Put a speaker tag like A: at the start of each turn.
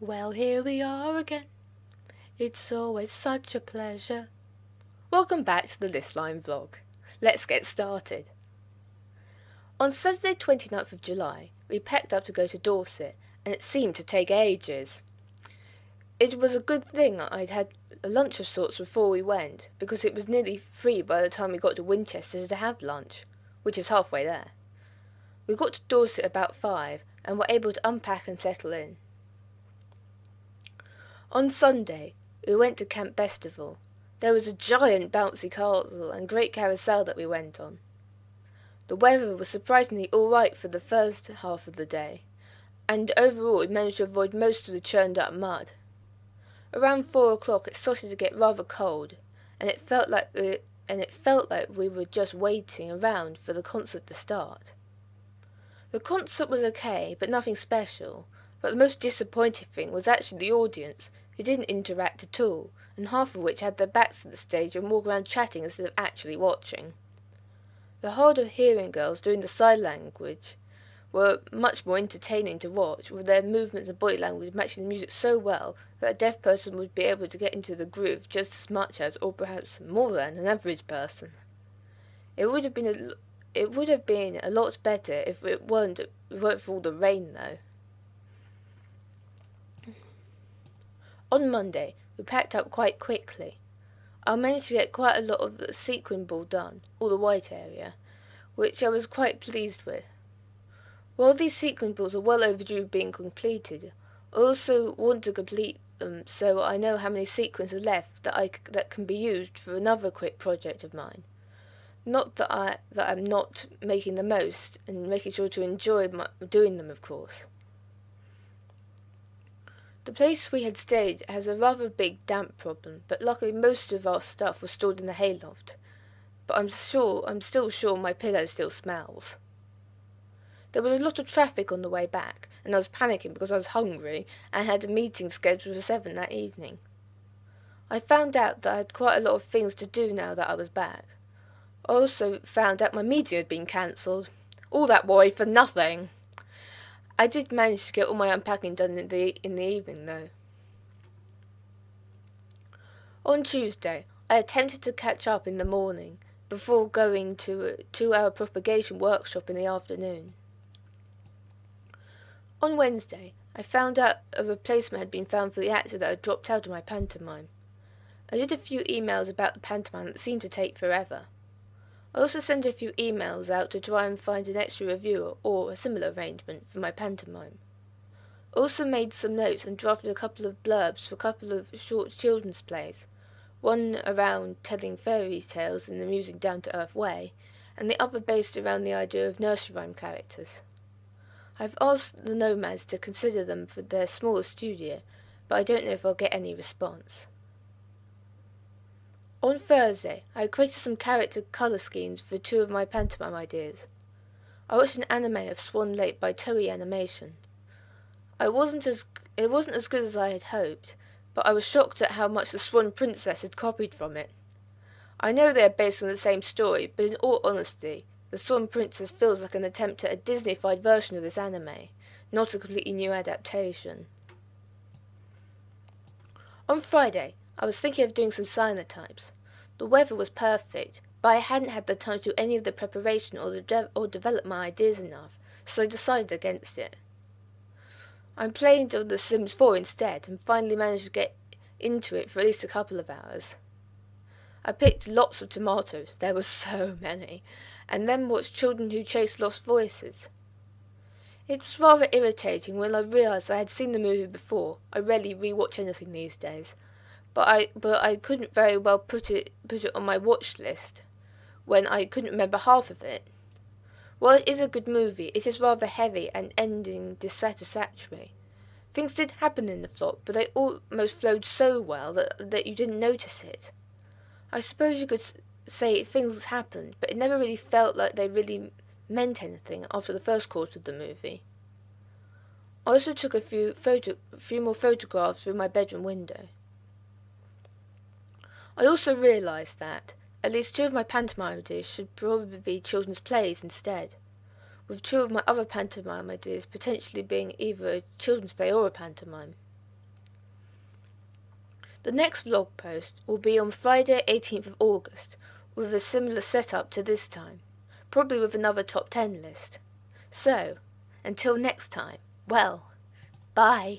A: Well, here we are again. It's always such a pleasure. Welcome back to the Lissline vlog. Let's get started. On Saturday 29th of July, we packed up to go to Dorset, and it seemed to take ages. It was a good thing I'd had a lunch of sorts before we went, because it was nearly 3 by the time we got to Winchester to have lunch, which is halfway there. We got to Dorset about 5, and were able to unpack and settle in. On Sunday, we went to Camp Bestival. There was a giant bouncy castle and great carousel that we went on. The weather was surprisingly all right for the first half of the day, and overall we managed to avoid most of the churned up mud. Around 4 o'clock it started to get rather cold, and it felt like we were just waiting around for the concert to start. The concert was okay, but nothing special. But the most disappointing thing was actually the audience, who didn't interact at all, and half of which had their backs to the stage and walked around chatting instead of actually watching. The hard of hearing girls doing the sign language were much more entertaining to watch, with their movements and body language matching the music so well that a deaf person would be able to get into the groove just as much as, or perhaps more than, an average person. It would have been a lot better if it weren't for all the rain, though. On Monday, we packed up quite quickly. I managed to get quite a lot of the sequin ball done, all the white area, which I was quite pleased with. While these sequin balls are well overdue being completed, I also want to complete them so I know how many sequins are left that can be used for another quick project of mine. Not that I'm not making the most and making sure to enjoy doing them, of course. The place we had stayed has a rather big damp problem, but luckily most of our stuff was stored in the hayloft. But I'm still sure my pillow still smells. There was a lot of traffic on the way back, and I was panicking because I was hungry and had a meeting scheduled for 7 that evening. I found out that I had quite a lot of things to do now that I was back. I also found out my meeting had been cancelled. All that worry for nothing. I did manage to get all my unpacking done in the evening, though. On Tuesday, I attempted to catch up in the morning, before going to a 2-hour propagation workshop in the afternoon. On Wednesday, I found out a replacement had been found for the actor that had dropped out of my pantomime. I did a few emails about the pantomime that seemed to take forever. I also sent a few emails out to try and find an extra reviewer or a similar arrangement for my pantomime. I also made some notes and drafted a couple of blurbs for a couple of short children's plays, one around telling fairy tales in an amusing down-to-earth way, and the other based around the idea of nursery rhyme characters. I've asked the Nomads to consider them for their smaller studio, but I don't know if I'll get any response. On Thursday, I created some character colour schemes for 2 of my pantomime ideas. I watched an anime of Swan Lake by Toei Animation. It wasn't as good as I had hoped, but I was shocked at how much the Swan Princess had copied from it. I know they are based on the same story, but in all honesty, the Swan Princess feels like an attempt at a Disney-fied version of this anime, not a completely new adaptation. On Friday, I was thinking of doing some cyanotypes. The weather was perfect, but I hadn't had the time to do any of the preparation or develop my ideas enough, so I decided against it. I'm playing on The Sims 4 instead, and finally managed to get into it for at least a couple of hours. I picked lots of tomatoes, there were so many, and then watched Children Who Chase Lost Voices. It was rather irritating when I realised I had seen the movie before. I rarely rewatch anything these days, but I couldn't very well put it on my watch list when I couldn't remember half of it. While it is a good movie, it is rather heavy and ending dissatisfactory. Things did happen in the plot, but they almost flowed so well that you didn't notice it. I suppose you could say things happened, but it never really felt like they really meant anything after the first quarter of the movie. I also took a few more photographs through my bedroom window. I also realised that at least 2 of my pantomime ideas should probably be children's plays instead, with 2 of my other pantomime ideas potentially being either a children's play or a pantomime. The next vlog post will be on Friday 18th of August, with a similar setup to this time, probably with another top 10 list. So, until next time, well, bye!